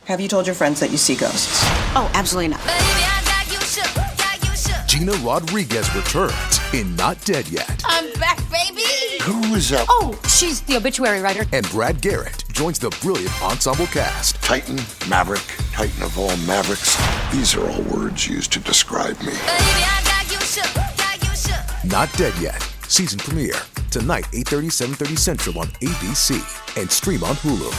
Have you told your friends that you see ghosts? Oh, absolutely not. Gina Rodriguez returns in Not Dead Yet. I'm back, baby! Who is up? Oh, she's the obituary writer. And Brad Garrett joins the brilliant ensemble cast. Titan, Maverick, Titan of all Mavericks. These are all words used to describe me. Not Dead Yet. Season premiere. Tonight, 8:30, 7:30 Central on ABC. And stream on Hulu.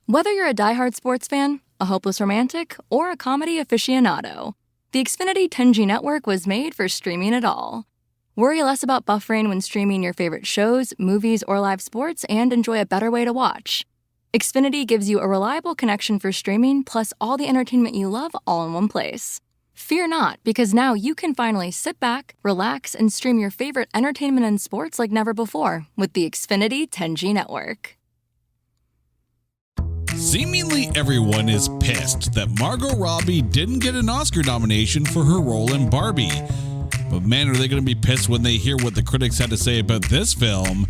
Whether you're a diehard sports fan, a hopeless romantic, or a comedy aficionado, the Xfinity 10G network was made for streaming it all. Worry less about buffering when streaming your favorite shows, movies, or live sports, and enjoy a better way to watch. Xfinity gives you a reliable connection for streaming, plus all the entertainment you love all in one place. Fear not, because now you can finally sit back, relax, and stream your favorite entertainment and sports like never before with the Xfinity 10G network. Seemingly everyone is pissed that Margot Robbie didn't get an Oscar nomination for her role in Barbie. But man, are they going to be pissed when they hear what the critics had to say about this film.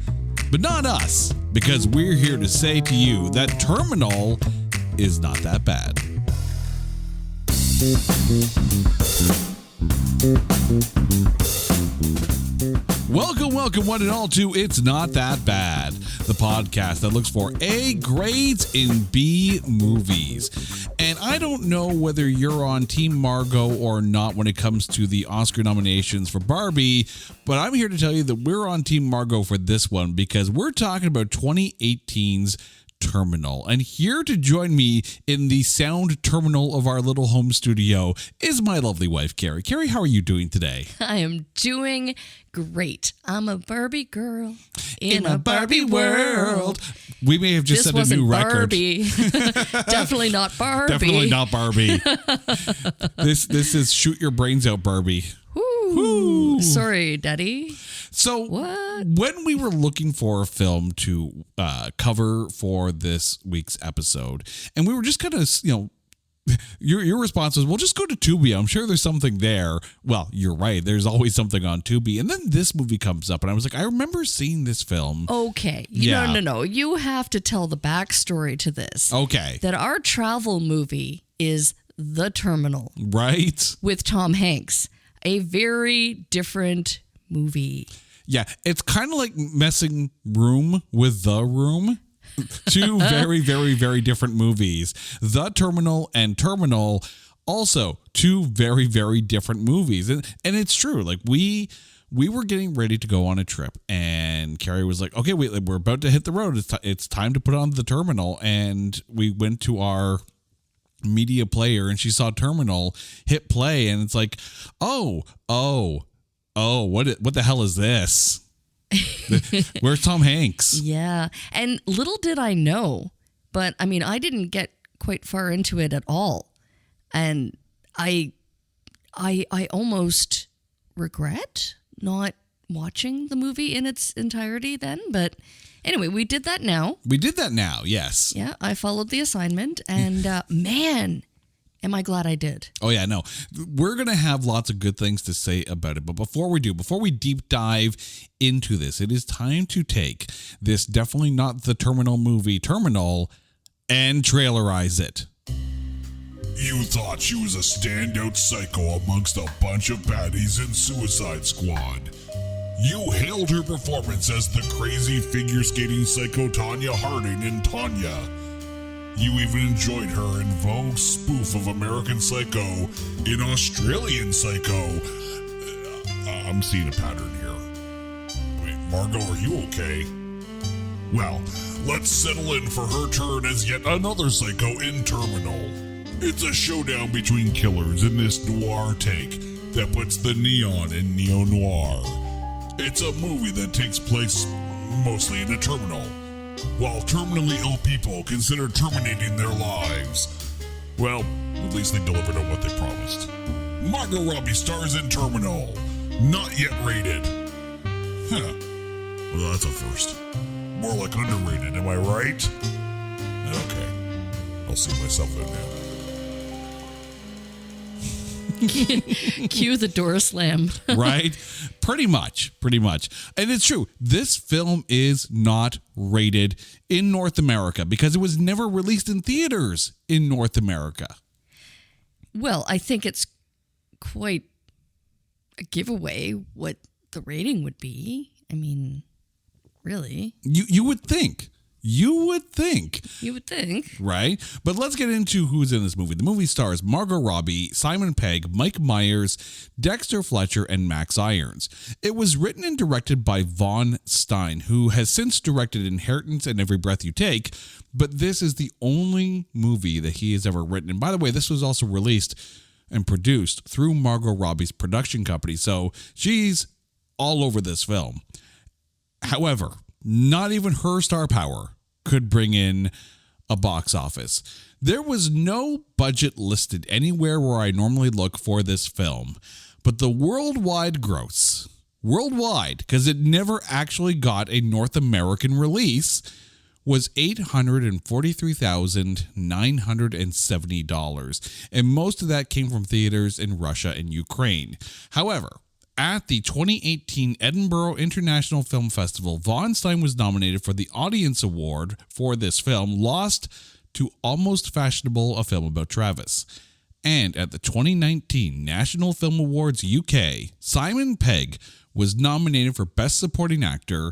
But not us, because we're here to say to you that Terminal is not that bad. Welcome one and all to It's Not That Bad, the podcast that looks for A grades in B movies. And I don't know whether you're on Team Margot or not when it comes to the Oscar nominations for Barbie, but I'm here to tell you that we're on Team Margot for this one because we're talking about 2018's Terminal. And here to join me in the sound terminal of our little home studio is my lovely wife, Carrie. Carrie, how are you doing today? I am doing great. I'm a Barbie girl in a Barbie world. We may have just set a new record. Barbie. Definitely not Barbie. Definitely not Barbie. This is Shoot Your Brains Out, Barbie. Ooh. Sorry, Daddy. So what? When we were looking for a film to cover for this week's episode, and we were just kind of, your response was, well, just go to Tubi. I'm sure there's something there. Well, you're right. There's always something on Tubi. And then this movie comes up, and I was like, I remember seeing this film. Okay. Yeah. No. You have to tell the backstory to this. Okay. That our travel movie is The Terminal. Right. With Tom Hanks. A very different movie. Yeah, it's kind of like messing Room with The Room. Two very, very, very different movies. The Terminal and Terminal, also two very, very different movies. And it's true. Like we were getting ready to go on a trip, and Carrie was like, okay, we're about to hit the road. It's time to put on The Terminal. And we went to our media player, and she saw Terminal, hit play, and it's like, oh, what the hell is this? Where's Tom Hanks? Yeah. And little did I know, but I mean, I didn't get quite far into it at all. And I almost regret not watching the movie in its entirety then, but anyway, we did that now. Yes. Yeah, I followed the assignment, and man, am I glad I did. Oh, yeah, no. We're going to have lots of good things to say about it. But before we deep dive into this, it is time to take this definitely not the Terminal movie, Terminal, and trailerize it. You thought she was a standout psycho amongst a bunch of baddies in Suicide Squad. You hailed her performance as the crazy figure skating psycho Tanya Harding in Tanya. You even enjoyed her in Vogue's spoof of American Psycho in Australian Psycho. I'm seeing a pattern here. Wait, Margot, are you okay? Well, let's settle in for her turn as yet another psycho in Terminal. It's a showdown between killers in this noir take that puts the neon in neo-noir. It's a movie that takes place mostly in a terminal, while terminally ill people consider terminating their lives. Well, at least they delivered on what they promised. Margot Robbie stars in Terminal, not yet rated. Huh. Well, that's a first. More like underrated, am I right? Okay. I'll see myself in now. Cue the door slam. Right? Pretty much. And it's true. This film is not rated in North America because it was never released in theaters in North America. Well, I think it's quite a giveaway what the rating would be. I mean, really. You would think. You would think. Right? But let's get into who's in this movie. The movie stars Margot Robbie, Simon Pegg, Mike Myers, Dexter Fletcher, and Max Irons. It was written and directed by Vaughn Stein, who has since directed Inheritance and Every Breath You Take, but this is the only movie that he has ever written. And by the way, this was also released and produced through Margot Robbie's production company, so she's all over this film. However, not even her star power could bring in a box office. There was no budget listed anywhere where I normally look for this film, but the worldwide gross, because it never actually got a North American release, was $843,970, and most of that came from theaters in Russia and Ukraine. However, at the 2018 Edinburgh International Film Festival, Vaughn Stein was nominated for the Audience Award for this film, lost to Almost Fashionable, a film about Travis. And at the 2019 National Film Awards UK, Simon Pegg was nominated for Best Supporting Actor.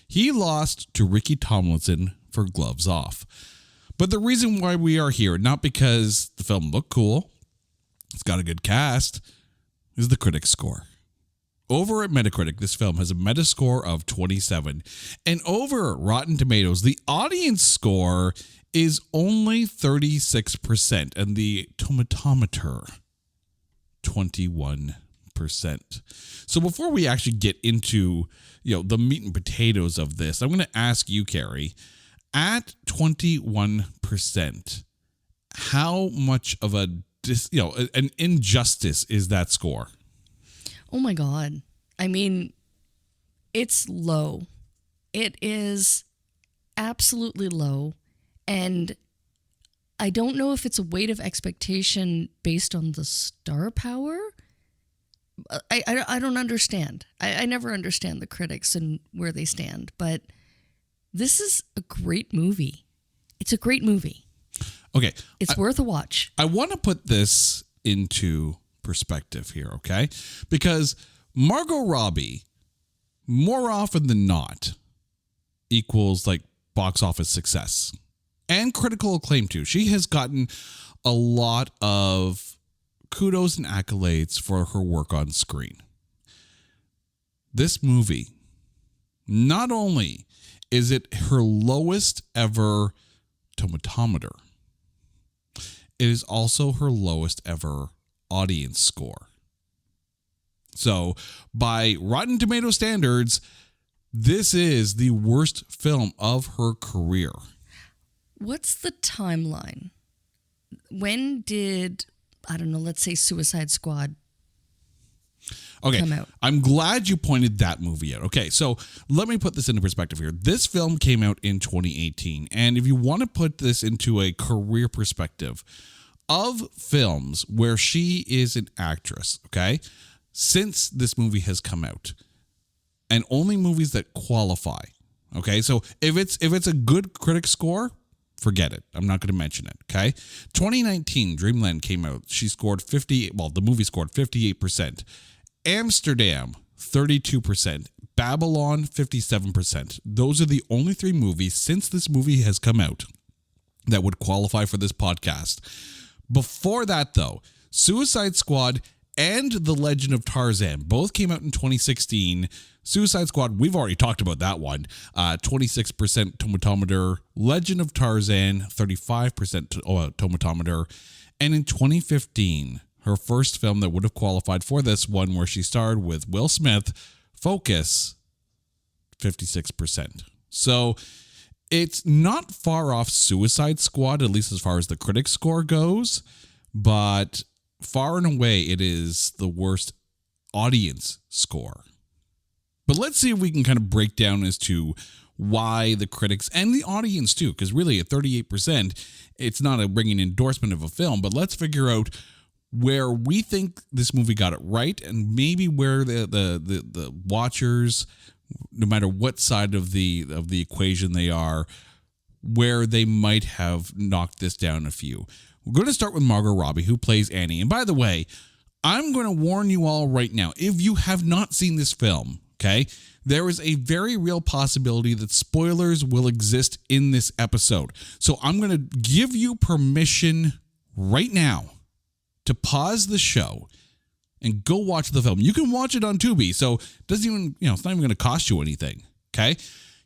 He lost to Ricky Tomlinson for Gloves Off. But the reason why we are here, not because the film looked cool, it's got a good cast, is the critics' score. Over at Metacritic, this film has a Metascore of 27. And over at Rotten Tomatoes, the audience score is only 36%, and the tomatometer, 21%. So before we actually get into, the meat and potatoes of this, I'm going to ask you, Carrie, at 21%, how much of an injustice is that score? Oh my God. I mean, it's low. It is absolutely low. And I don't know if it's a weight of expectation based on the star power. I don't understand. I never understand the critics and where they stand, but this is a great movie. It's a great movie. Okay. It's worth a watch. I want to put this into perspective here, okay? Because Margot Robbie, more often than not, equals like box office success and critical acclaim too. She has gotten a lot of kudos and accolades for her work on screen. This movie, not only is it her lowest ever tomatometer, it is also her lowest ever audience score. So, by Rotten Tomato standards, this is the worst film of her career. What's the timeline? When did, let's say Suicide Squad come out? I'm glad you pointed that movie out. Okay, so let me put this into perspective here. This film came out in 2018, and if you want to put this into a career perspective of films where she is an actress, okay, since this movie has come out, and only movies that qualify, okay, so if it's a good critic score, forget it. I'm not going to mention it, okay? 2019, Dreamland came out. She scored the movie scored 58%. Amsterdam, 32%. Babylon, 57%. Those are the only three movies since this movie has come out that would qualify for this podcast. Before that, though, Suicide Squad and The Legend of Tarzan both came out in 2016. Suicide Squad, we've already talked about that one. 26% tomatometer. Legend of Tarzan, 35% tomatometer. And in 2015, her first film that would have qualified for this one, where she starred with Will Smith, Focus, 56%. So it's not far off Suicide Squad, at least as far as the critic score goes, but far and away it is the worst audience score. But let's see if we can kind of break down as to why the critics and the audience too, because really at 38%, it's not a ringing endorsement of a film, but let's figure out where we think this movie got it right, and maybe where the watchers, no matter what side of the equation they are, where they might have knocked this down a few. We're going to start with Margot Robbie, who plays Annie. And by the way, I'm going to warn you all right now, if you have not seen this film, okay, there is a very real possibility that spoilers will exist in this episode. So I'm going to give you permission right now to pause the show and go watch the film. You can watch it on Tubi, so it doesn't even, it's not even going to cost you anything, okay?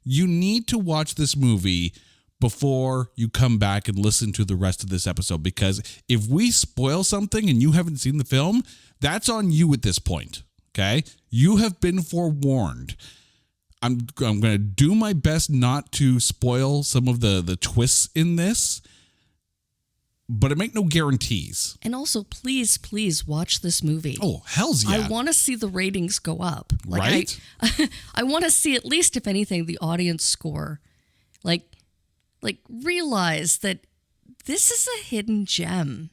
You need to watch this movie before you come back and listen to the rest of this episode, because if we spoil something and you haven't seen the film, that's on you at this point, okay? You have been forewarned. I'm going to do my best not to spoil some of the twists in this, but I make no guarantees. And also, please watch this movie. Oh, hell's yeah. I want to see the ratings go up. Right? I want to see, at least, if anything, the audience score. Like realize that this is a hidden gem.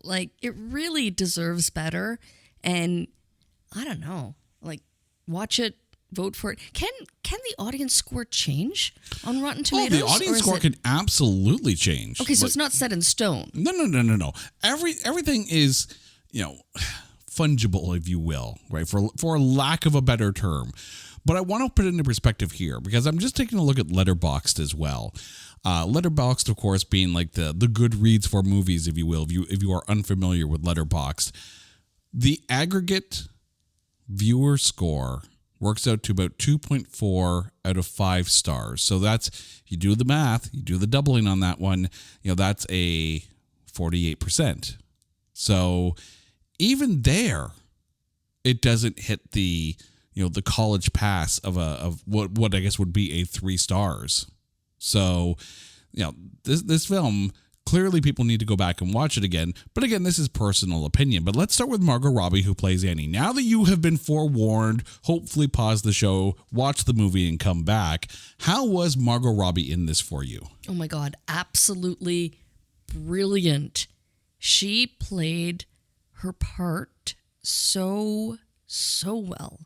Like, it really deserves better. And I don't know, watch it, vote for it. Can the audience score change on Rotten Tomatoes? Oh, the audience score can absolutely change. Okay, so it's not set in stone. No. Everything is, fungible, if you will, right? For lack of a better term. But I want to put it into perspective here, because I'm just taking a look at Letterboxd as well. Letterboxd, of course, being like the good reads for movies, if you will, if you are unfamiliar with Letterboxd. The aggregate viewer score works out to about 2.4 out of 5 stars. So that's, you do the math, you do the doubling on that one, that's a 48%. So even there, it doesn't hit the college pass of what I guess would be a 3 stars. So, this film, clearly people need to go back and watch it again. But again, this is personal opinion. But let's start with Margot Robbie, who plays Annie. Now that you have been forewarned, hopefully pause the show, watch the movie, and come back. How was Margot Robbie in this for you? Oh my God, absolutely brilliant. She played her part so well.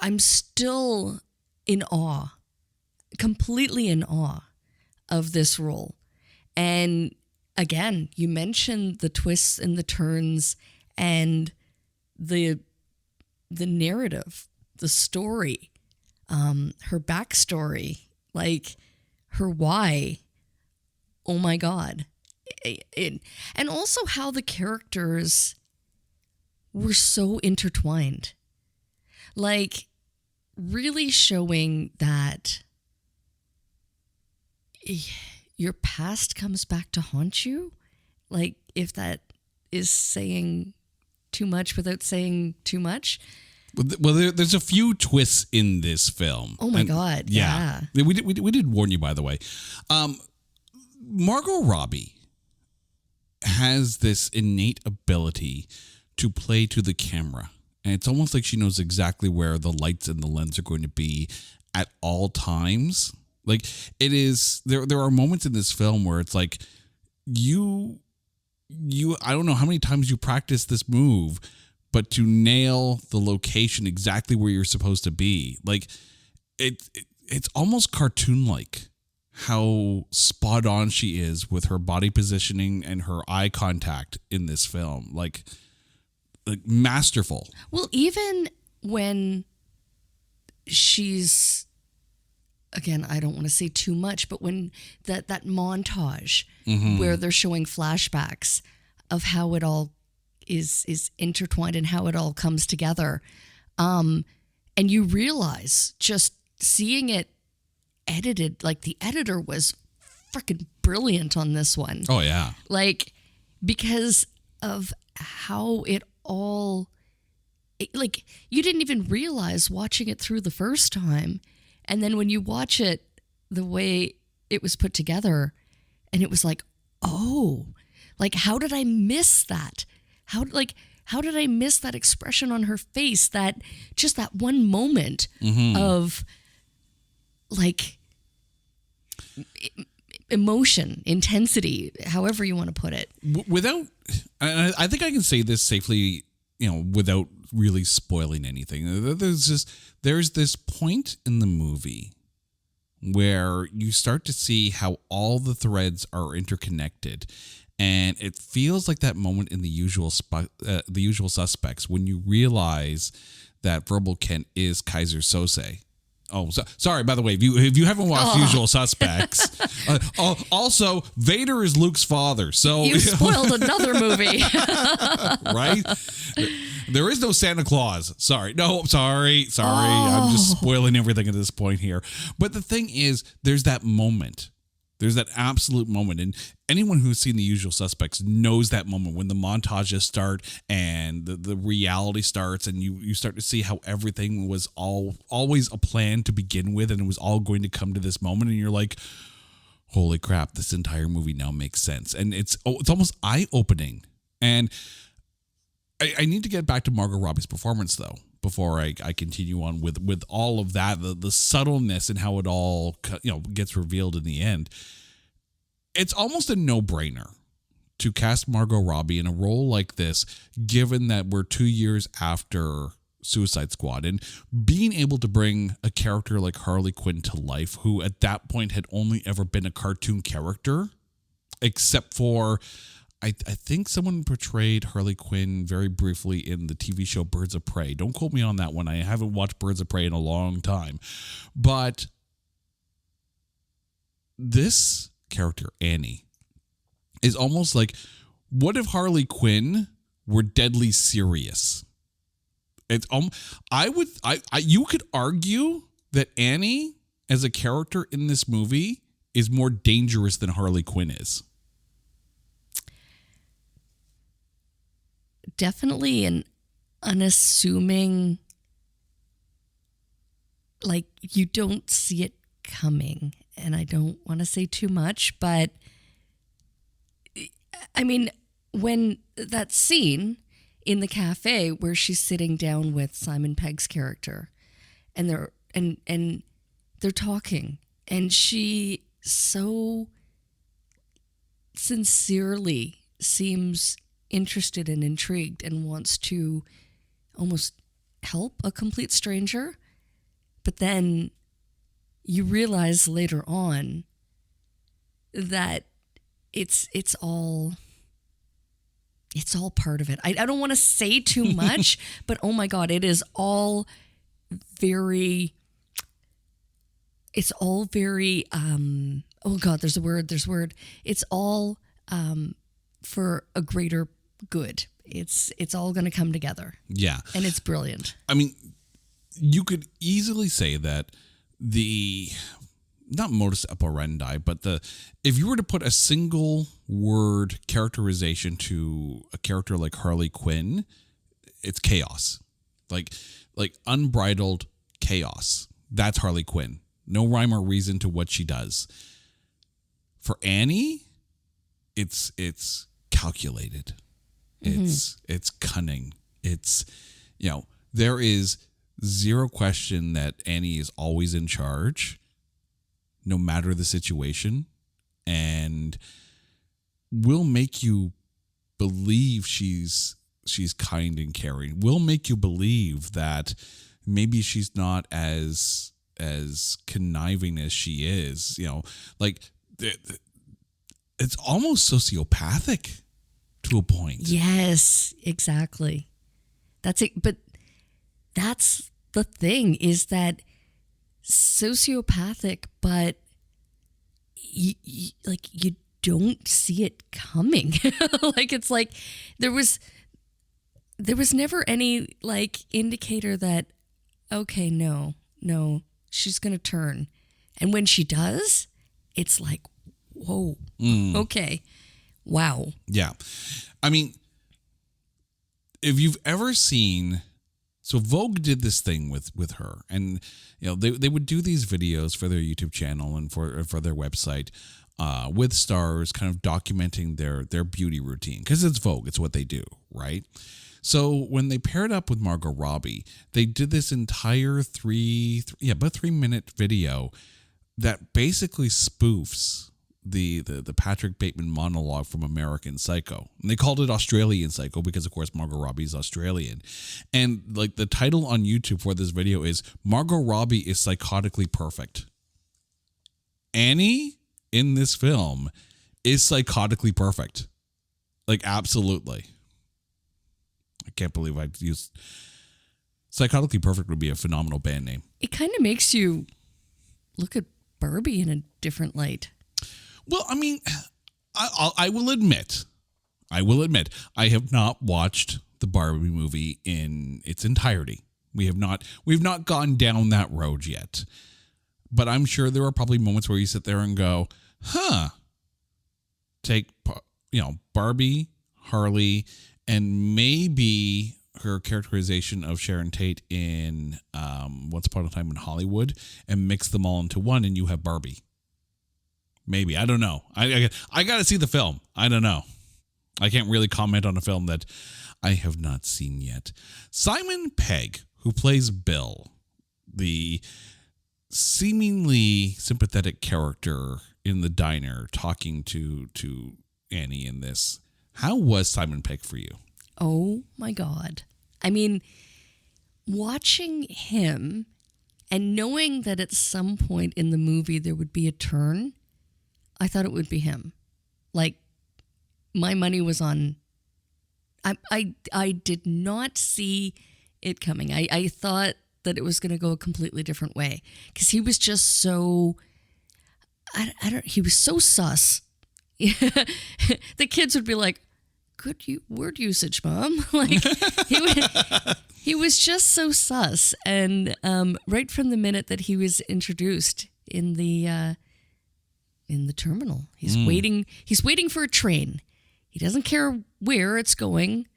I'm still in awe, completely in awe of this role. And again, you mentioned the twists and the turns and the narrative, the story, her backstory, her why. Oh my God. And also how the characters were so intertwined. Really showing that your past comes back to haunt you. If that is saying too much without saying too much. Well, there's a few twists in this film. Oh my God, yeah. We did warn you, by the way. Margot Robbie has this innate ability to play to the camera. And it's almost like she knows exactly where the lights and the lens are going to be at all times. It is, there are moments in this film where it's like, I don't know how many times you practice this move, but to nail the location exactly where you're supposed to be. It's almost cartoon-like how spot on she is with her body positioning and her eye contact in this film. Masterful. Well, even when she's, again, I don't want to say too much, but when that montage where they're showing flashbacks of how it all is intertwined and how it all comes together, and you realize just seeing it edited, the editor was freaking brilliant on this one. Oh yeah. Because of how it all, you didn't even realize watching it through the first time, and then when you watch it the way it was put together, and it was how did I miss that? How did I miss that expression on her face, that just that one moment of emotion, intensity, however you want to put it. Without, I think I can say this safely, without really spoiling anything. There's this point in the movie where you start to see how all the threads are interconnected. And it feels like that moment in The Usual Suspects when you realize that Verbal Kent is Kaiser Sose. Oh, sorry, by the way, if you haven't watched Usual Suspects, also, Vader is Luke's father. So you spoiled another movie. Right? There is no Santa Claus. Sorry. I'm just spoiling everything at this point here. But the thing is, there's that moment. There's that absolute moment. And anyone who's seen The Usual Suspects knows that moment when the montages start and the reality starts and you start to see how everything was always a plan to begin with and it was all going to come to this moment. And you're like, holy crap, this entire movie now makes sense. And it's almost eye-opening. And I need to get back to Margot Robbie's performance, though, before I continue on with all of that, the subtleness and how it all gets revealed in the end. It's almost a no-brainer to cast Margot Robbie in a role like this, given that we're 2 years after Suicide Squad, and being able to bring a character like Harley Quinn to life, who at that point had only ever been a cartoon character, except for I think someone portrayed Harley Quinn very briefly in the TV show Birds of Prey. Don't quote me on that one. I haven't watched Birds of Prey in a long time. But this character, Annie, is almost like, what if Harley Quinn were deadly serious? It's you could argue that Annie as a character in this movie is more dangerous than Harley Quinn is. Definitely an unassuming, like, you don't see it coming. And I don't want to say too much, but I mean, when that scene in the cafe where she's sitting down with Simon Pegg's character and they're talking, and she so sincerely seems interested and intrigued and wants to almost help a complete stranger, but then you realize later on that it's all part of it. I don't want to say too much, but oh my God, it is all very, oh God, there's a word. It's all for a greater good. It's all going to come together. Yeah. And it's brilliant. I mean, you could easily say that not modus operandi, but if you were to put a single word characterization to a character like Harley Quinn, it's chaos. Like unbridled chaos. That's Harley Quinn. No rhyme or reason to what she does. For Annie, it's calculated. It's cunning. It's, there is zero question that Annie is always in charge, no matter the situation, and will make you believe she's kind and caring. Will make you believe that maybe she's not as conniving as she is. It's almost sociopathic to a point. Yes, exactly. That's it. But that's the thing, is that sociopathic, but you don't see it coming. It's like there was never any indicator that, okay, no, she's going to turn. And when she does, it's like, whoa, okay, wow. Yeah. I mean, if you've ever seen, so Vogue did this thing with her, and they would do these videos for their YouTube channel and for their website with stars, kind of documenting their beauty routine, because it's Vogue, it's what they do, right? So when they paired up with Margot Robbie, they did this entire about 3-minute video that basically spoofs the Patrick Bateman monologue from American Psycho. And they called it Australian Psycho because, of course, Margot Robbie is Australian. And like the title on YouTube for this video is Margot Robbie is psychotically perfect. Annie in this film is psychotically perfect. Like, absolutely. I can't believe I used... Psychotically Perfect would be a phenomenal band name. It kind of makes you look at Barbie in a different light. Well, I mean, I will admit, I have not watched the Barbie movie in its entirety. We've not gone down that road yet. But I'm sure there are probably moments where you sit there and go, take, Barbie, Harley, and maybe her characterization of Sharon Tate in Once Upon a Time in Hollywood and mix them all into one, and you have Barbie. Maybe. I don't know. I got to see the film. I don't know. I can't really comment on a film that I have not seen yet. Simon Pegg, who plays Bill, the seemingly sympathetic character in the diner talking to Annie in this. How was Simon Pegg for you? Oh my God. I mean, watching him and knowing that at some point in the movie there would be a turn, I thought it would be him. Like, my money was on... I did not see it coming. I thought that it was going to go a completely different way because he was just so... he was so sus. The kids would be like, good word usage, Mom. Like, he was just so sus. And right from the minute that he was introduced in the terminal, he's waiting for a train. He doesn't care where it's going.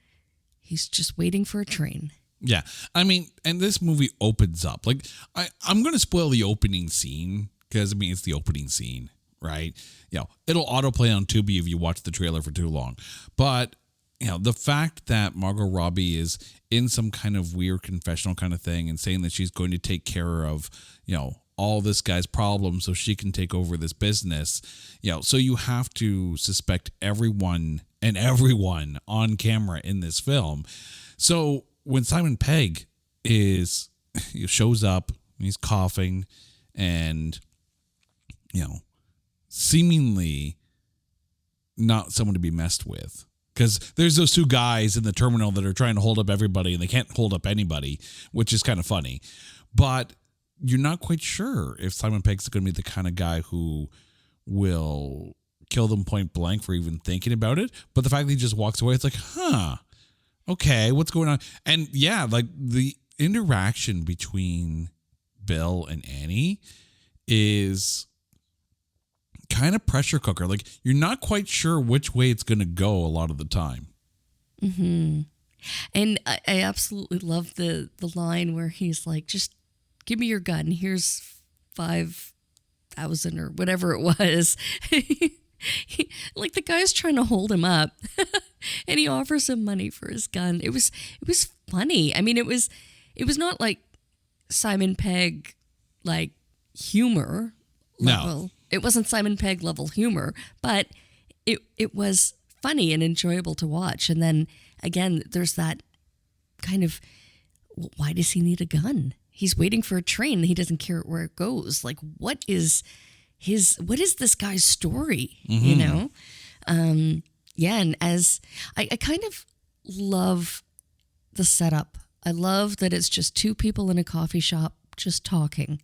He's just waiting for a train. Yeah. I mean, and this movie opens up. Like, I'm going to spoil the opening scene because, I mean, it's the opening scene, right? It'll autoplay on Tubi if you watch the trailer for too long. But, the fact that Margot Robbie is in some kind of weird confessional kind of thing and saying that she's going to take care of, all this guy's problems so she can take over this business, so you have to suspect everyone on camera in this film. So when Simon Pegg shows up, he's coughing and, seemingly not someone to be messed with. Because there's those two guys in the terminal that are trying to hold up everybody and they can't hold up anybody, which is kind of funny. But you're not quite sure if Simon Pegg's going to be the kind of guy who will kill them point blank for even thinking about it. But the fact that he just walks away, it's like, okay, what's going on? And yeah, like the interaction between Bill and Annie is kind of pressure cooker. Like, you're not quite sure which way it's going to go a lot of the time. Mm-hmm. And I absolutely love the line where he's like, just give me your gun. Here's 5,000 or whatever it was. Like, the guy's trying to hold him up and he offers him money for his gun. It was funny. I mean, it was not like Simon Pegg, like, humor level. No. It wasn't Simon Pegg level humor, but it was funny and enjoyable to watch. And then again, there's that kind of, why does he need a gun? He's waiting for a train. He doesn't care where it goes. Like, what is this guy's story? Mm-hmm. Yeah. And as I kind of love the setup. I love that it's just two people in a coffee shop just talking,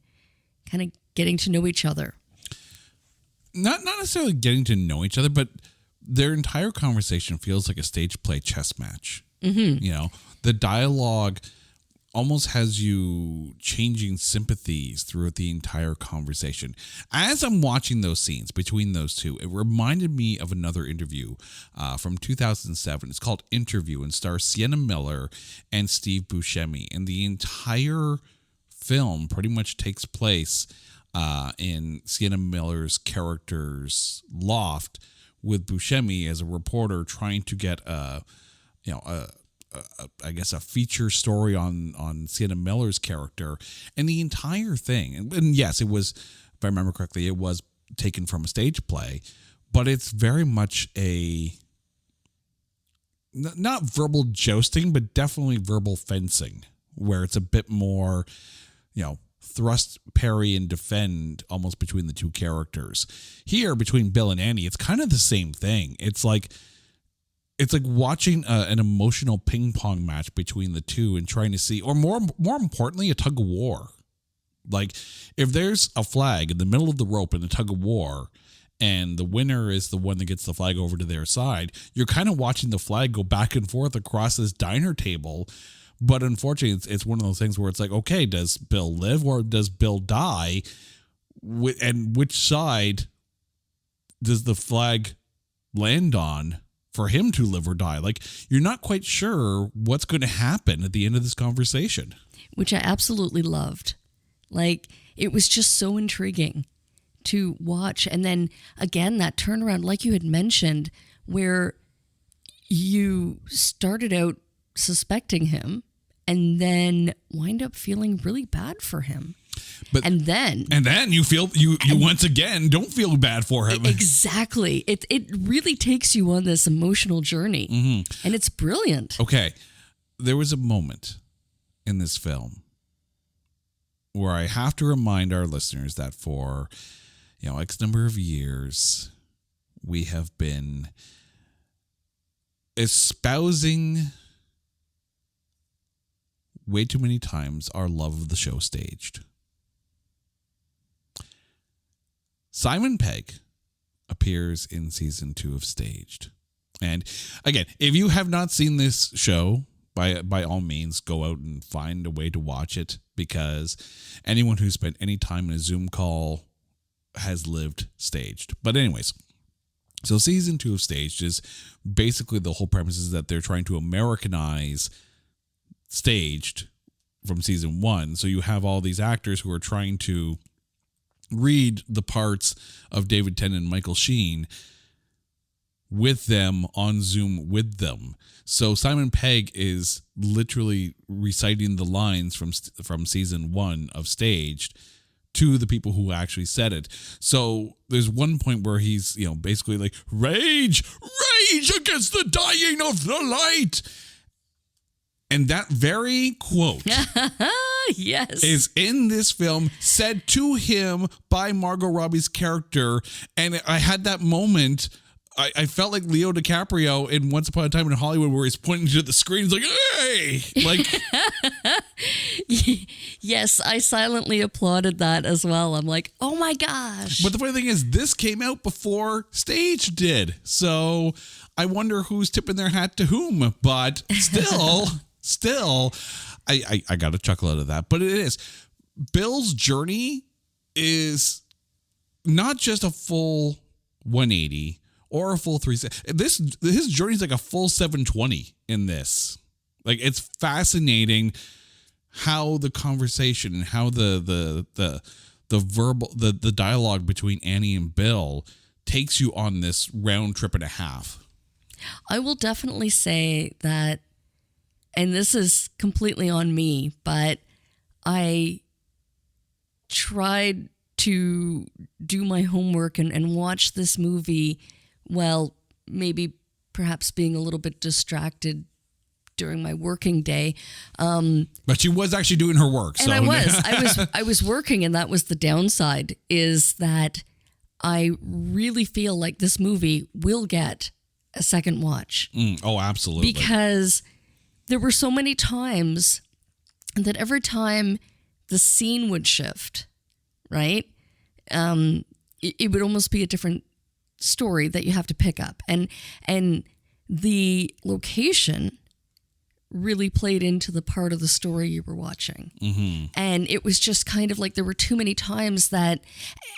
kind of getting to know each other. Not necessarily getting to know each other, but their entire conversation feels like a stage play chess match. Mm-hmm. The dialogue almost has you changing sympathies throughout the entire conversation. As I'm watching those scenes between those two, it reminded me of another interview from 2007. It's called Interview and stars Sienna Miller and Steve Buscemi. And the entire film pretty much takes place in Sienna Miller's character's loft with Buscemi as a reporter trying to get a feature story on Sienna Miller's character. And the entire thing, and yes, it was, if I remember correctly, it was taken from a stage play, but it's very much not verbal jousting, but definitely verbal fencing, where it's a bit more, thrust, parry, and defend almost between the two characters. Here, between Bill and Annie, it's kind of the same thing. It's like watching an emotional ping pong match between the two and trying to see, or more importantly, a tug of war. Like, if there's a flag in the middle of the rope in a tug of war, and the winner is the one that gets the flag over to their side, you're kind of watching the flag go back and forth across this diner table. But unfortunately, it's one of those things where it's like, okay, does Bill live or does Bill die? And which side does the flag land on for him to live or die? Like, you're not quite sure what's going to happen at the end of this conversation. Which I absolutely loved. Like, it was just so intriguing to watch. And then again, that turnaround, like you had mentioned, where you started out suspecting him and then wind up feeling really bad for him. And then you feel you once again don't feel bad for him. Exactly. It really takes you on this emotional journey. Mm-hmm. And it's brilliant. Okay. There was a moment in this film where I have to remind our listeners that for X number of years, we have been espousing way too many times our love of the show Staged. Simon Pegg appears in season 2 of Staged. And again, if you have not seen this show, by all means, go out and find a way to watch it, because anyone who spent any time in a Zoom call has lived Staged. But anyways, so season 2 of Staged is basically, the whole premise is that they're trying to Americanize Staged from season 1. So you have all these actors who are trying to read the parts of David Tennant and Michael Sheen with them on Zoom with them. So Simon Pegg is literally reciting the lines from season 1 of Staged to the people who actually said it. So there's one point where he's, basically like, rage against the dying of the light. And that very quote yes, is in this film, said to him by Margot Robbie's character. And I had that moment, I felt like Leo DiCaprio in Once Upon a Time in Hollywood, where he's pointing to the screen, he's like, hey! Like, yes, I silently applauded that as well. I'm like, oh my gosh. But the funny thing is, this came out before Stage did. So I wonder who's tipping their hat to whom. But still, I got a chuckle out of that. But it is. Bill's journey is not just a full 180 or a full 360. His journey is like a full 720 in this. Like, it's fascinating how the conversation and how the verbal, the dialogue between Annie and Bill takes you on this round trip and a half. I will definitely say that, and this is completely on me, but I tried to do my homework and watch this movie while maybe perhaps being a little bit distracted during my working day. But she was actually doing her work. And I was working, and that was the downside, is that I really feel like this movie will get a second watch. Oh, absolutely. Because there were so many times that every time the scene would shift, right? It would almost be a different story that you have to pick up. And the location really played into the part of the story you were watching. Mm-hmm. And it was just kind of like there were too many times that,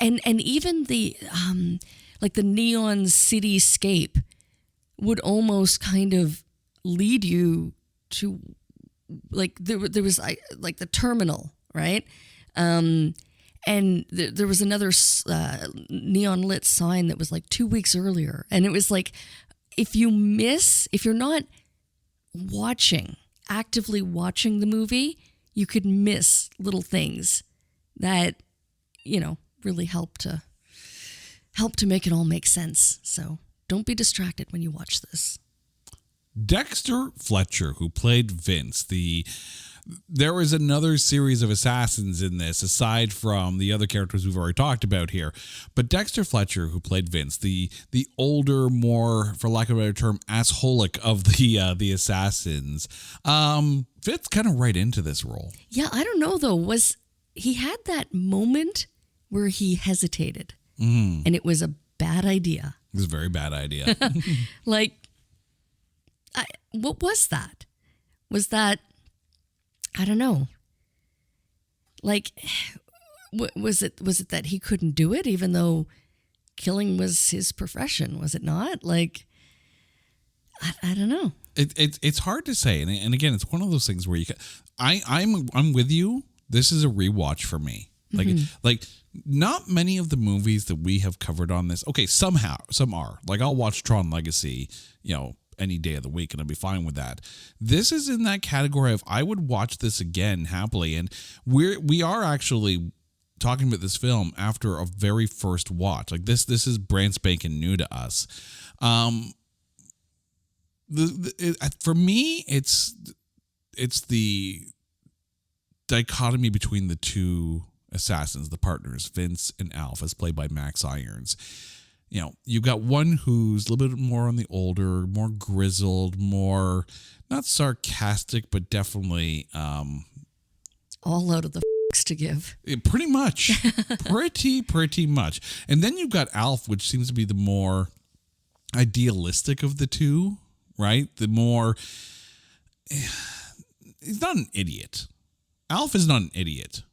and even the, like the neon cityscape would almost kind of lead you to, like, there was like the terminal, right? And there was another neon lit sign that was like 2 weeks earlier. And it was like, if you're not actively watching the movie, you could miss little things that, really help to help to make it all make sense. So don't be distracted when you watch this. Dexter Fletcher, who played Vince, there was another series of assassins in this, aside from the other characters we've already talked about here. But Dexter Fletcher, who played Vince, the older, more, for lack of a better term, assholic of the assassins, fits kind of right into this role. Yeah, I don't know though. He had that moment where he hesitated, and it was a bad idea. It was a very bad idea. What was that? Was that, I don't know. Was it that he couldn't do it, even though killing was his profession? Was it not? I don't know. It's hard to say, and again, it's one of those things where I'm with you. This is a rewatch for me. Like not many of the movies that we have covered on this. Okay, some are. Like I'll watch Tron Legacy, any day of the week, and I'll be fine with that. This is in that category of I would watch this again happily, and we are actually talking about this film after a very first watch. Like this is brand spanking new to us. For me, it's the dichotomy between the two assassins, the partners, Vince and Alf, as played by Max Irons. You've got one who's a little bit more on the older, more grizzled, more not sarcastic, but definitely all out of the to give. Pretty much, pretty much. And then you've got Alf, which seems to be the more idealistic of the two, right? The more he's not an idiot. Alf is not an idiot.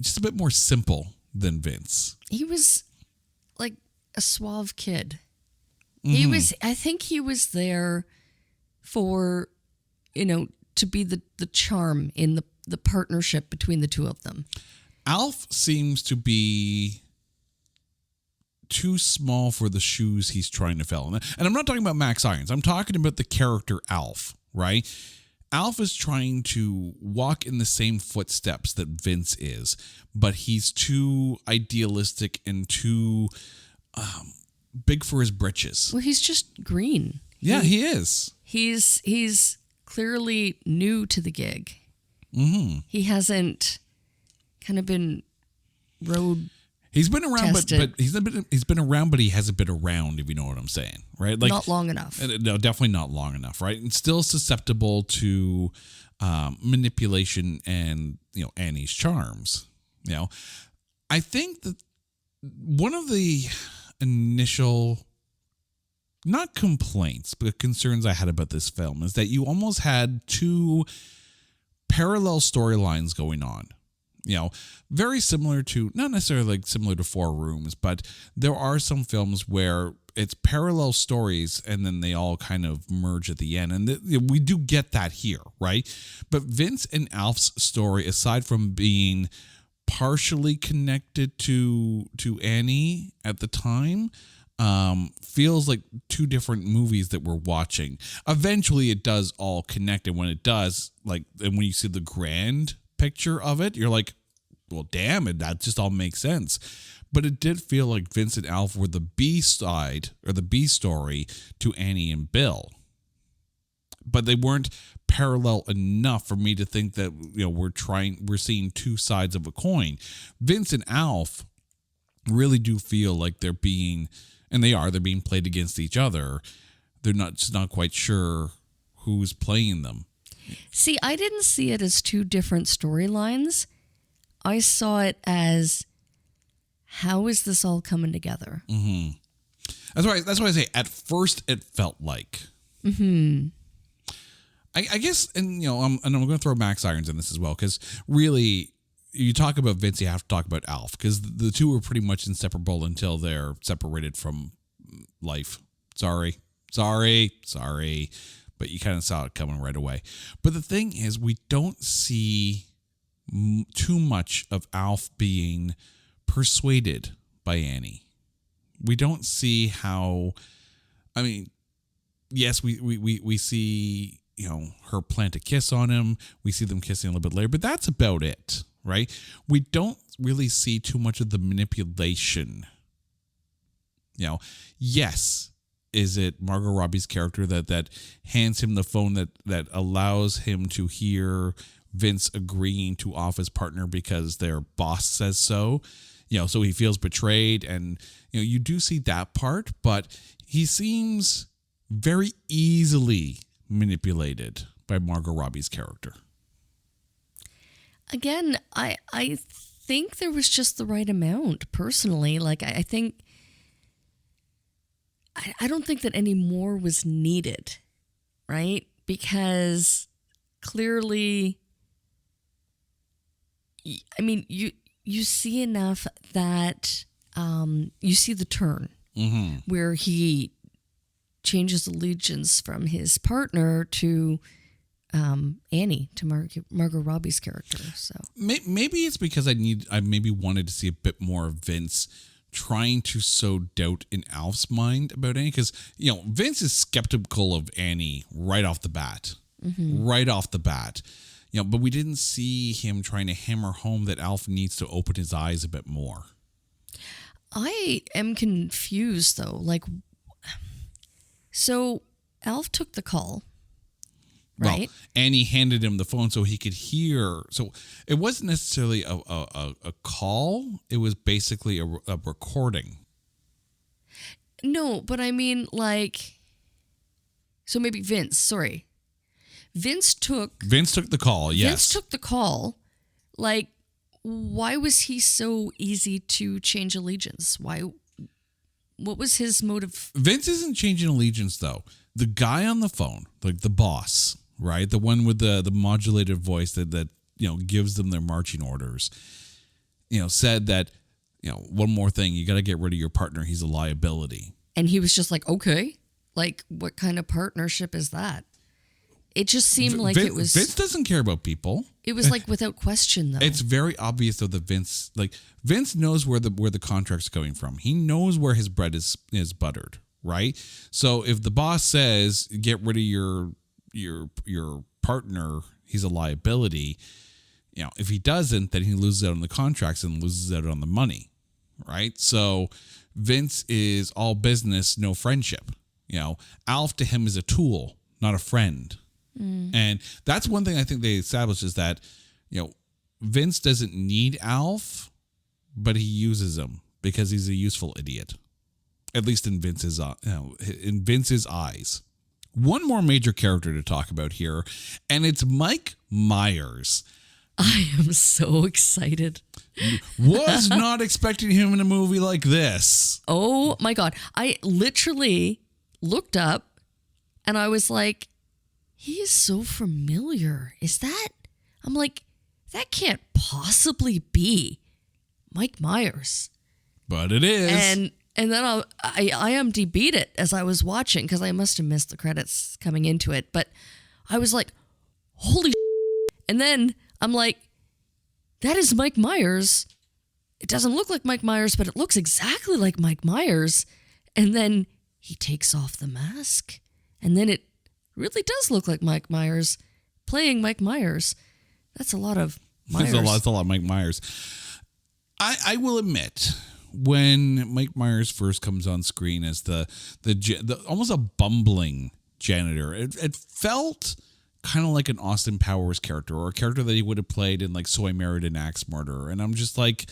Just a bit more simple than Vince. He was like a suave kid. I think he was there for, to be the charm in the partnership between the two of them. Alf seems to be too small for the shoes he's trying to fill. And I'm not talking about Max Irons. I'm talking about the character Alf, right? Alf is trying to walk in the same footsteps that Vince is, but he's too idealistic and too big for his britches. Well, he's just green. Yeah, he is. He's clearly new to the gig. Mm-hmm. He hasn't kind of been road. He's been around, tested. but he's been around, but he hasn't been around. If you know what I'm saying, right? Like not long enough. No, definitely not long enough, right? And still susceptible to manipulation and Annie's charms. I think that one of the initial, not complaints, but concerns I had about this film is that you almost had two parallel storylines going on. Very similar to, not necessarily like similar to Four Rooms, but there are some films where it's parallel stories and then they all kind of merge at the end. And we do get that here, right? But Vince and Alf's story, aside from being partially connected to Annie at the time, feels like two different movies that we're watching. Eventually it does all connect, and when it does, and when you see the grand picture of it, you're like, well, damn it, that just all makes sense. But it did feel like Vince and Alf were the B side or the B story to Annie and Bill, but they weren't parallel enough for me to think that we're seeing two sides of a coin. Vince and Alf really do feel like they're being played against each other. They're not quite sure who's playing them. See, I didn't see it as two different storylines. I saw it as, how is this all coming together? Mm-hmm. That's why I say at first it felt like. Mm-hmm. I guess, and I'm going to throw Max Irons in this as well, because really, you talk about Vince, you have to talk about Alf, because the two are pretty much inseparable until they're separated from life. Sorry. But you kind of saw it coming right away. But the thing is, we don't see too much of Alf being persuaded by Annie. We don't see how. I mean, yes, we see her plant a kiss on him. We see them kissing a little bit later, but that's about it, right? We don't really see too much of the manipulation Yes, is it Margot Robbie's character that hands him the phone that allows him to hear Vince agreeing to off his partner because their boss says so? So he feels betrayed, and you do see that part, but he seems very easily manipulated by Margot Robbie's character. Again, I think there was just the right amount, personally. Like, I think, I don't think that any more was needed, right? Because clearly, I mean, you see enough that you see the turn where he changes allegiance from his partner to Annie, to Margot Robbie's character. So maybe it's because I maybe wanted to see a bit more of Vince trying to sow doubt in Alf's mind about Annie, because Vince is skeptical of Annie right off the bat, but we didn't see him trying to hammer home that Alf needs to open his eyes a bit more. I am confused though. Like, so Alf took the call, right? Well, Annie handed him the phone so he could hear. So it wasn't necessarily a call. It was basically a recording. No, but I mean, like, so maybe Vince took the call, yes. Vince took the call. Like, why was he so easy to change allegiance? What was his motive? Vince isn't changing allegiance, though. The guy on the phone, like the boss, right? The one with the modulated voice that gives them their marching orders, said that, one more thing, you got to get rid of your partner. He's a liability. And he was just like, okay. Like, what kind of partnership is that? It just seemed like it was... Vince doesn't care about people. It was like without question, though. It's very obvious, though, that Vince knows where the contract's coming from. He knows where his bread is buttered, right? So if the boss says, get rid of your partner, he's a liability, if he doesn't, then he loses out on the contracts and loses out on the money, right? So Vince is all business, no friendship. Alf to him is a tool, not a friend. And that's one thing I think they established is that, Vince doesn't need Alf, but he uses him because he's a useful idiot, at least in Vince's eyes. One more major character to talk about here, and it's Mike Myers. I am so excited. Was not expecting him in a movie like this. Oh my God. I literally looked up and I was like, he is so familiar. Is that? I'm like, that can't possibly be Mike Myers. But it is. And then I IMDb'd it as I was watching because I must have missed the credits coming into it. But I was like, holy shit. And then I'm like, that is Mike Myers. It doesn't look like Mike Myers, but it looks exactly like Mike Myers. And then he takes off the mask. And then it really does look like Mike Myers playing Mike Myers. That's a lot of Myers. That's a lot of Mike Myers. I will admit, when Mike Myers first comes on screen as the almost a bumbling janitor, it felt kind of like an Austin Powers character, or a character that he would have played in like So I Married an Axe Murderer. And I'm just like,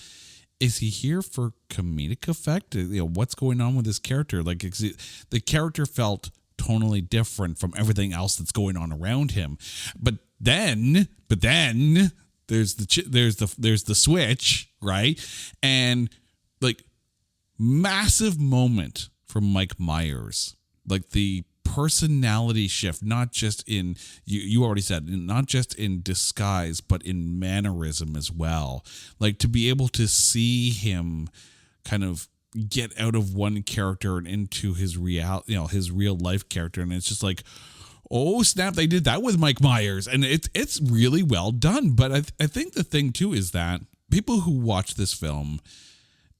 is he here for comedic effect? What's going on with this character? Like, the character felt tonally different from everything else that's going on around him. But then there's the switch, right? And like, massive moment from Mike Myers, like the personality shift, not just in you already said, not just in disguise, but in mannerism as well. Like, to be able to see him kind of get out of one character and into his his real life character, and it's just like, oh snap, they did that with Mike Myers, and it's really well done. But I think the thing too is that people who watch this film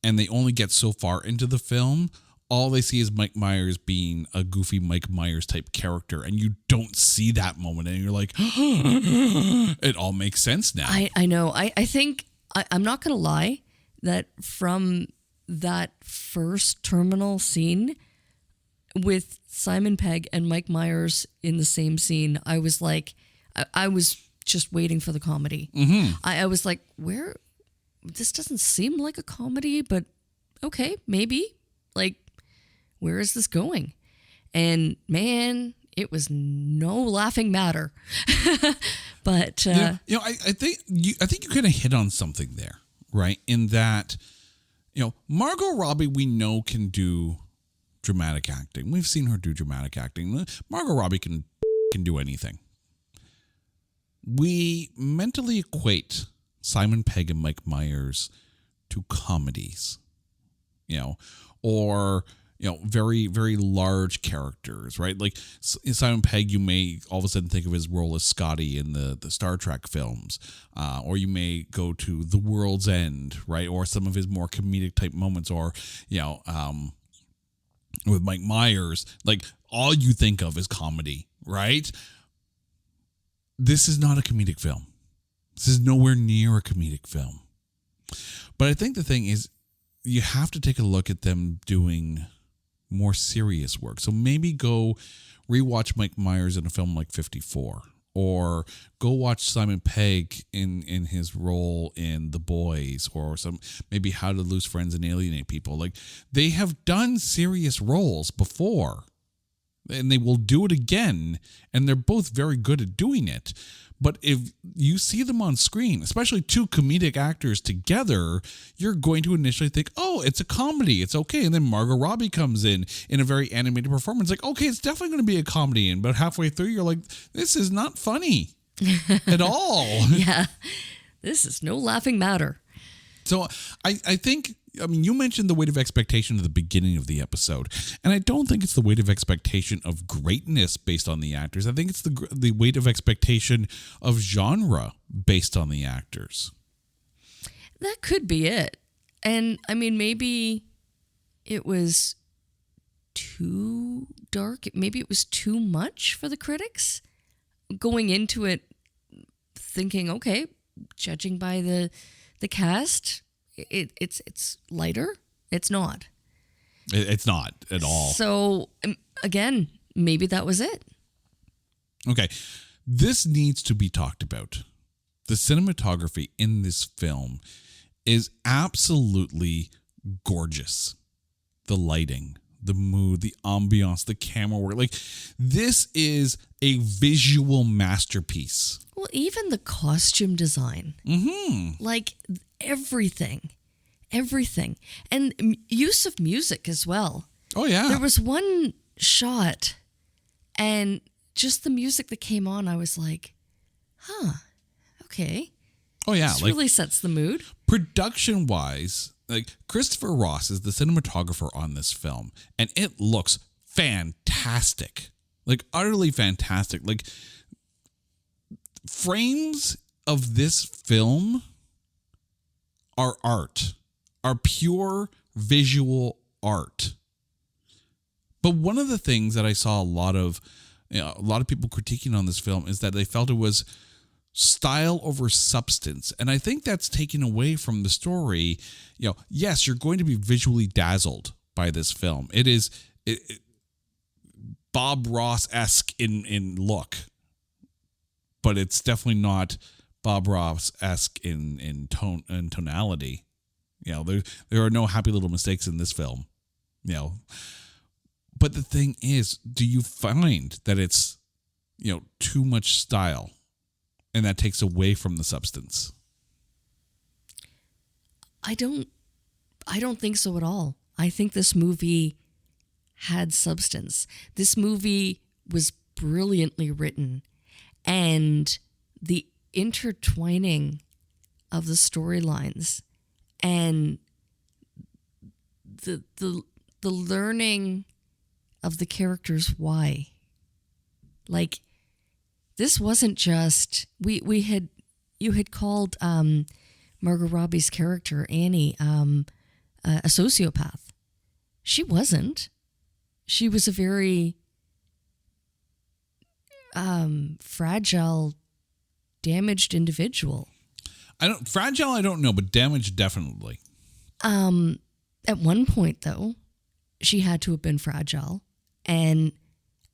and they only get so far into the film, all they see is Mike Myers being a goofy Mike Myers type character, and you don't see that moment, and you're like, it all makes sense now. I know. I think I'm not gonna lie that from that first terminal scene with Simon Pegg and Mike Myers in the same scene, I was like, I was just waiting for the comedy. I was like, where? This doesn't seem like a comedy, but okay, maybe. Like, where is this going? And man, it was no laughing matter. But I think you kind of hit on something there, right? In that, Margot Robbie, we know can do dramatic acting. We've seen her do dramatic acting. Margot Robbie can do anything. We mentally equate Simon Pegg and Mike Myers to comedies, or very, very large characters, right? Like Simon Pegg, you may all of a sudden think of his role as Scotty in the Star Trek films, or you may go to The World's End, right? Or some of his more comedic type moments, or with Mike Myers, like all you think of is comedy, right? This is not a comedic film. This is nowhere near a comedic film. But I think the thing is, you have to take a look at them doing more serious work. So maybe go rewatch Mike Myers in a film like 54, or go watch Simon Pegg in his role in The Boys, or maybe How to Lose Friends and Alienate People. Like, they have done serious roles before, and they will do it again, and they're both very good at doing it. But if you see them on screen, especially two comedic actors together, you're going to initially think, oh, it's a comedy, it's okay. And then Margot Robbie comes in a very animated performance, like, okay, it's definitely going to be a comedy. And about halfway through, you're like, this is not funny at all. Yeah, this is no laughing matter. So I think, you mentioned the weight of expectation at the beginning of the episode, and I don't think it's the weight of expectation of greatness based on the actors. I think it's the weight of expectation of genre based on the actors. That could be it. And maybe it was too dark. Maybe it was too much for the critics. Going into it thinking, okay, judging by the cast, it's lighter. It's not. It's not at all. So again, maybe that was it. Okay, this needs to be talked about. The cinematography in this film is absolutely gorgeous. The lighting, the mood, the ambiance, the camera work. Like, this is a visual masterpiece. Well, even the costume design. Like, everything. And use of music as well. Oh, yeah. There was one shot, and just the music that came on, I was like, okay. Oh, yeah. This really sets the mood. Production-wise, like, Christopher Ross is the cinematographer on this film, and it looks fantastic. Like, utterly fantastic. Like, frames of this film are art, are pure visual art. But one of the things that I saw a lot of people critiquing on this film is that they felt it was style over substance. And I think that's taken away from the story. Yes, you're going to be visually dazzled by this film. It is Bob Ross-esque in look, but it's definitely not Bob Ross-esque in tone and tonality. There are no happy little mistakes in this film. But the thing is, do you find that it's too much style, and that takes away from the substance? I don't think so at all. I think this movie had substance. This movie was brilliantly written, and the intertwining of the storylines and the learning of the characters why. Like, this wasn't just you had called Margot Robbie's character Annie a sociopath. She wasn't. She was a very fragile, damaged individual. I don't know, but damaged definitely. At one point, though, she had to have been fragile. And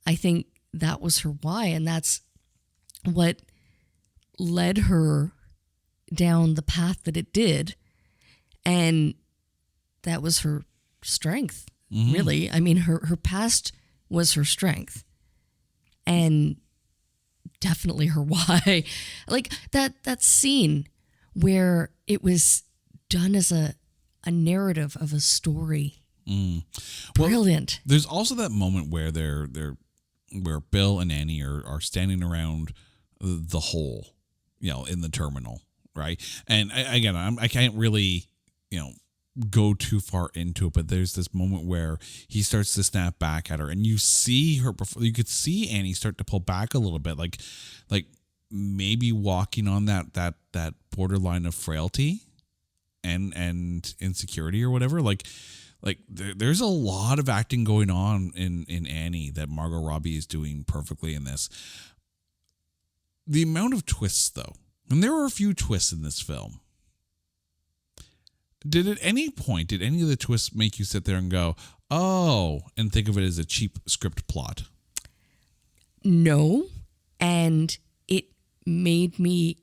I think that was her why. And that's what led her down the path that it did. And that was her strength, really. I mean, her past was her strength. And definitely her why. Like that scene where it was done as a narrative of a story. Brilliant. Well, there's also that moment where where Bill and Annie are standing around the hole, in the terminal, right? And I can't really, go too far into it, but there's this moment where he starts to snap back at her, and you see her before. You could see Annie start to pull back a little bit, like maybe walking on that borderline of frailty and insecurity or whatever. Like there's a lot of acting going on in Annie that Margot Robbie is doing perfectly in this. The amount of twists, though, and there were a few twists in this film. Did at any point, any of the twists make you sit there and go, oh, and think of it as a cheap script plot? No. And it made me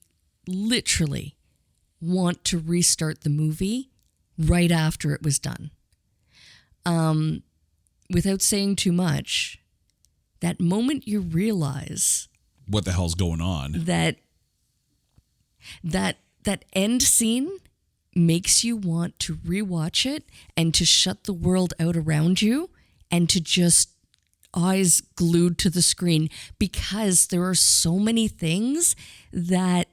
literally want to restart the movie right after it was done. Without saying too much, that moment you realize what the hell's going on, that end scene makes you want to rewatch it and to shut the world out around you and to just eyes glued to the screen, because there are so many things that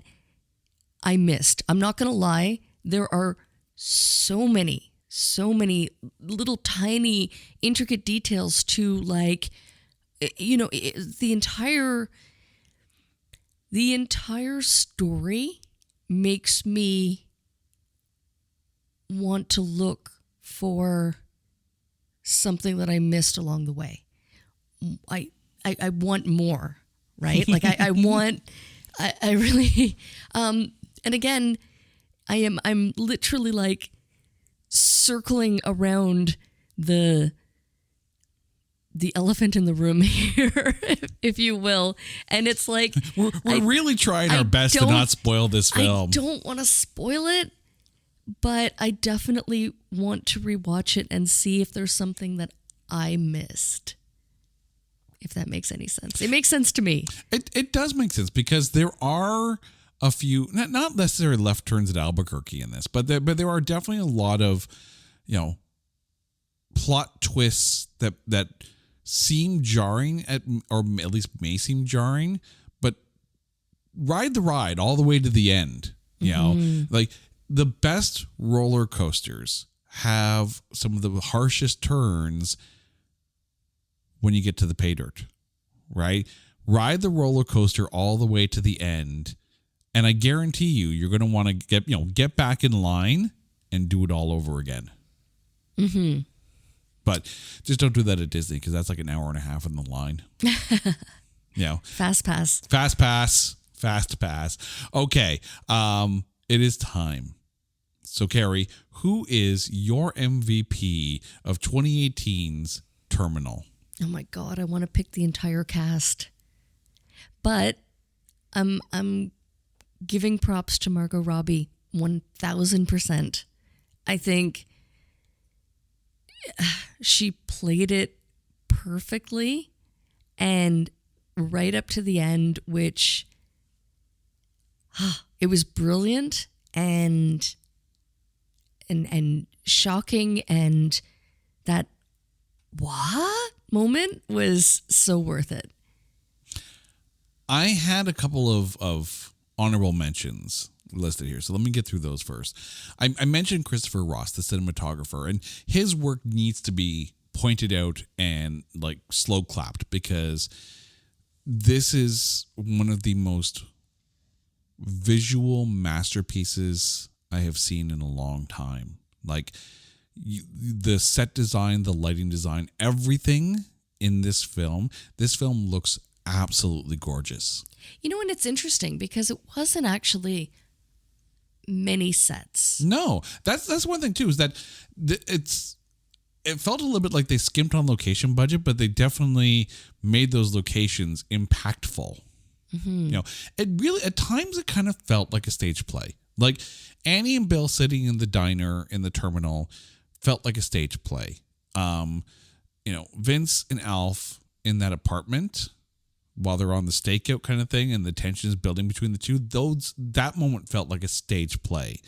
I missed. I'm not going to lie. There are so many little tiny intricate details to, like, the entire story makes me want to look for something that I missed along the way. I want more, right? Like I really, and again, I'm literally like circling around the elephant in the room here, if you will. And it's like, we're really trying our best to not spoil this film. I don't want to spoil it, but I definitely want to rewatch it and see if there's something that I missed. If that makes any sense. It makes sense to me. It does make sense, because there are a few, not necessarily left turns at Albuquerque in this, but there are definitely a lot of, plot twists that seem jarring or at least may seem jarring, but ride the ride all the way to the end. Like the best roller coasters have some of the harshest turns when you get to the pay dirt, right? Ride the roller coaster all the way to the end, and I guarantee you're going to want to get back in line and do it all over again. Mm-hmm. But just don't do that at Disney, because that's like an hour and a half in the line. Fast pass. Okay. It is time. So, Carrie, who is your MVP of 2018's Terminal? Oh my God, I want to pick the entire cast. But I'm giving props to Margot Robbie 1000%. I think she played it perfectly, and right up to the end, which it was brilliant and shocking, and that what moment was so worth it. I had a couple of honorable mentions listed here, so let me get through those first. I mentioned Christopher Ross, the cinematographer, and his work needs to be pointed out and like slow clapped, because this is one of the most visual masterpieces I have seen in a long time. Like the set design, the lighting design, everything in this film looks absolutely gorgeous. And it's interesting because it wasn't actually many sets. No, that's one thing too, is that it felt a little bit like they skimped on location budget, but they definitely made those locations impactful. You know, it really, at times it kind of felt like a stage play. Like Annie and Bill sitting in the diner in the terminal felt like a stage play. You know, Vince and Alf in that apartment while they're on the stakeout kind of thing, and the tension is building between the two. That moment felt like a stage play.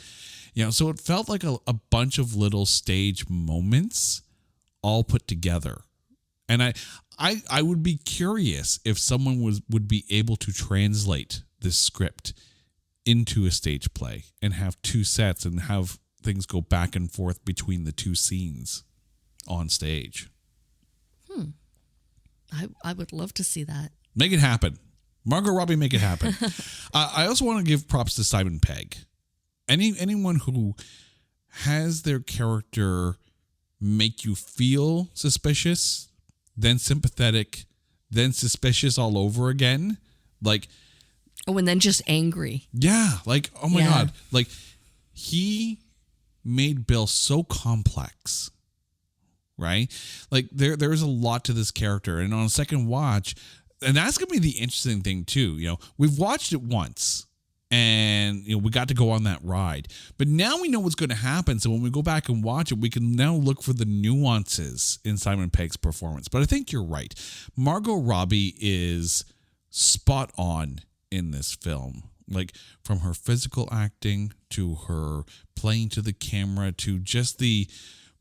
You know, so it felt like a bunch of little stage moments all put together. And I would be curious if someone would be able to translate this script into a stage play and have two sets and have things go back and forth between the two scenes on stage. I would love to see that. Make it happen. Margot Robbie, make it happen. I also want to give props to Simon Pegg. Anyone who has their character make you feel suspicious, then sympathetic, then suspicious all over again. Like, oh, and then just angry. Yeah. Like, oh my God. Like, he made Bill so complex, right? Like, there's a lot to this character. And on a second watch, and that's going to be the interesting thing too. You know, we've watched it once. And, you know, we got to go on that ride. But now we know what's going to happen. So when we go back and watch it, we can now look for the nuances in Simon Pegg's performance. But I think you're right. Margot Robbie is spot on in this film. Like, from her physical acting to her playing to the camera to just the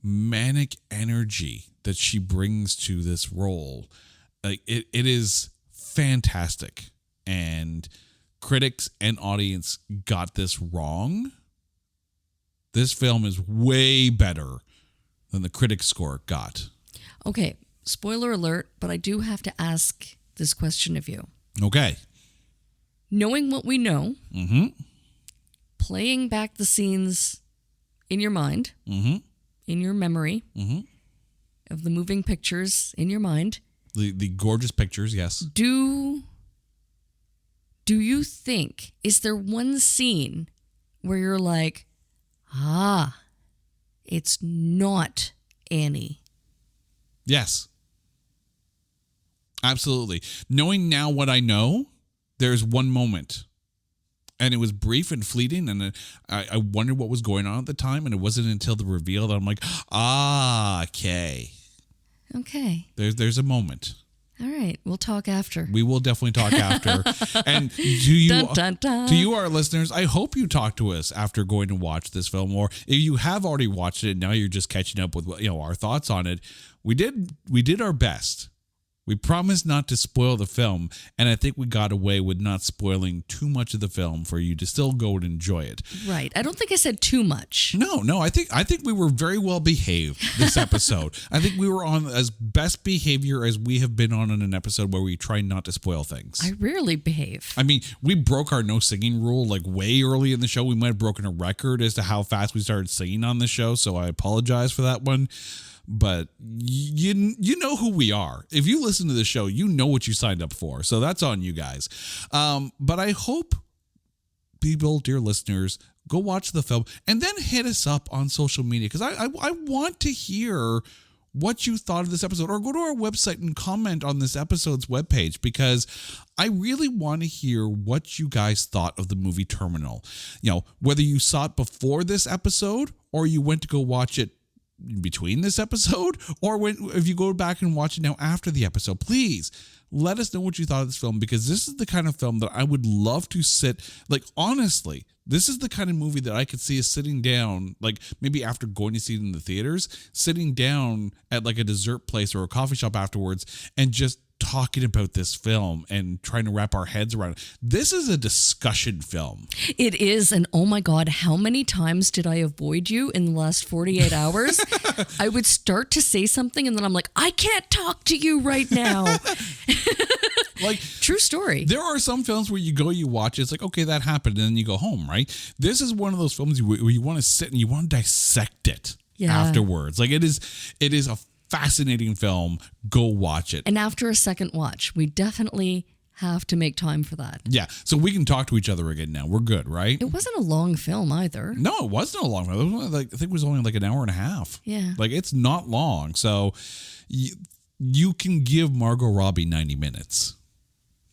manic energy that she brings to this role. Like, it is fantastic. And critics and audience got this wrong. This film is way better than the critics score got. Okay, spoiler alert, but I do have to ask this question of you. Okay. Knowing what we know, playing back the scenes in your mind, in your memory of the moving pictures in your mind. The gorgeous pictures, yes. Do you think, is there one scene where you're like, it's not Annie? Yes. Absolutely. Knowing now what I know, there's one moment. And it was brief and fleeting, and I wondered what was going on at the time, and it wasn't until the reveal that I'm like, okay. Okay. There's a moment. All right, we'll talk after. We will definitely talk after. And to you, dun, dun, dun. To you, our listeners, I hope you talk to us after going to watch this film, or if you have already watched it and now you're just catching up with our thoughts on it. We did our best. We promised not to spoil the film, and I think we got away with not spoiling too much of the film for you to still go and enjoy it. Right. I don't think I said too much. No. I think we were very well behaved this episode. I think we were on as best behavior as we have been on in an episode where we try not to spoil things. I rarely behave. I mean, we broke our no singing rule like way early in the show. We might have broken a record as to how fast we started singing on the show, so I apologize for that one. But you know who we are. If you listen to the show, you know what you signed up for. So that's on you guys. But I hope people, dear listeners, go watch the film and then hit us up on social media, because I want to hear what you thought of this episode, or go to our website and comment on this episode's webpage, because I really want to hear what you guys thought of the movie Terminal. You know, whether you saw it before this episode or you went to go watch it between this episode, or if you go back and watch it now after the episode, please let us know what you thought of this film, because this is the kind of film that I would love to sit, like, honestly, this is the kind of movie that I could see us sitting down, like maybe after going to see it in the theaters, sitting down at like a dessert place or a coffee shop afterwards and just talking about this film and trying to wrap our heads around it. This is a discussion film. It is, and oh my God, how many times did I avoid you in the last 48 hours? I would start to say something and then I'm like, I can't talk to you right now. Like, true story. There are some films where you watch it, it's like, okay, that happened, and then you go home, right? This is one of those films where you want to sit and you want to dissect it afterwards. Like, it is a fascinating film. Go watch it. And after a second watch, we definitely have to make time for that. Yeah, so we can talk to each other again now. We're good, right? It wasn't a long film either. No, it wasn't a long time. It was only I think it was only like an hour and a half. Yeah. Like, it's not long. So you can give Margot Robbie 90 minutes.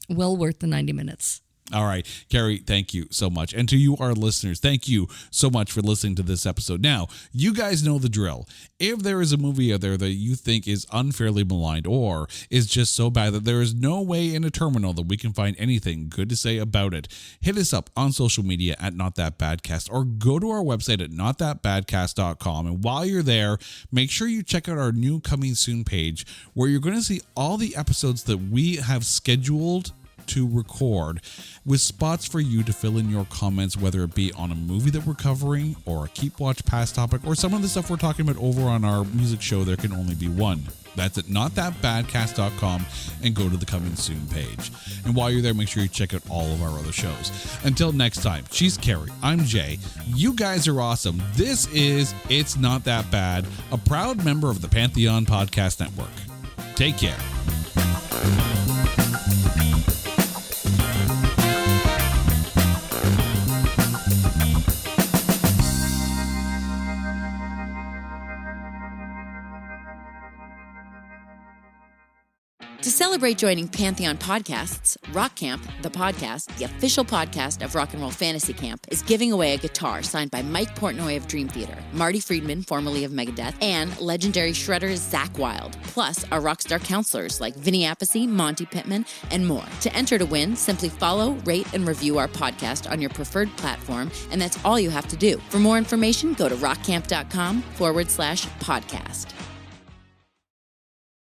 Well worth the 90 minutes. All right, Carrie, thank you so much. And to you, our listeners, thank you so much for listening to this episode. Now, you guys know the drill. If there is a movie out there that you think is unfairly maligned or is just so bad that there is no way in a terminal that we can find anything good to say about it, hit us up on social media at NotThatBadcast or go to our website at notthatbadcast.com. And while you're there, make sure you check out our new Coming Soon page where you're going to see all the episodes that we have scheduled to record, with spots for you to fill in your comments, whether it be on a movie that we're covering or a keep watch past topic or some of the stuff we're talking about over on our music show There Can Only Be One. That's at notthatbadcast.com and go to the Coming Soon page. And while you're there, make sure you check out all of our other shows. Until next time, she's Carrie, I'm Jay. You guys are awesome. This is It's Not That Bad, a proud member of the Pantheon Podcast Network. Take care. To celebrate joining Pantheon Podcasts, Rock Camp, the podcast, the official podcast of Rock and Roll Fantasy Camp, is giving away a guitar signed by Mike Portnoy of Dream Theater, Marty Friedman, formerly of Megadeth, and legendary shredder Zakk Wylde, plus our rockstar counselors like Vinny Appice, Monty Pittman, and more. To enter to win, simply follow, rate, and review our podcast on your preferred platform, and that's all you have to do. For more information, go to rockcamp.com/podcast.